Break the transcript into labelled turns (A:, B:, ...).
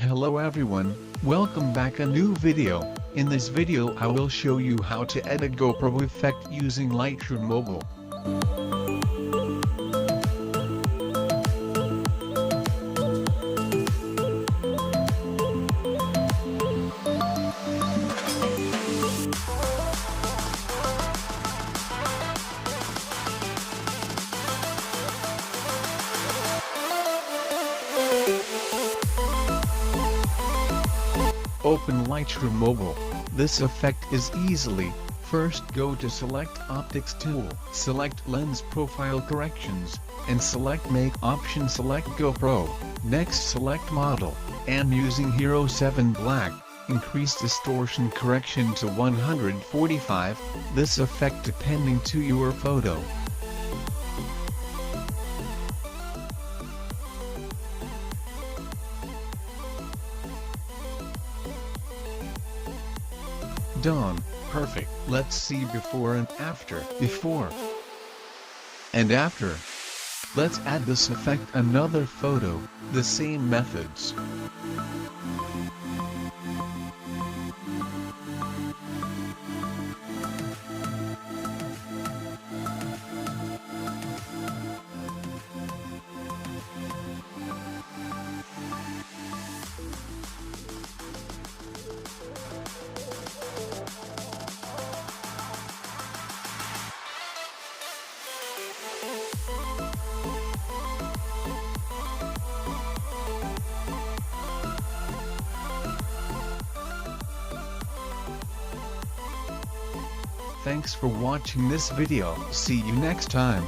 A: Hello everyone, welcome back a new video. In this video I will show you how to edit GoPro Effect using Lightroom Mobile. Open Lightroom Mobile. This effect is easily. First go to Select Optics tool, select Lens Profile Corrections, and select Make option select GoPro. Next select Model, and using Hero 7 Black, increase distortion correction to 145, this effect depending to your photo. Done. Perfect. Let's see before and after. Before and after. Let's add this effect another photo, the same methods. Thanks for watching this video. See you next time.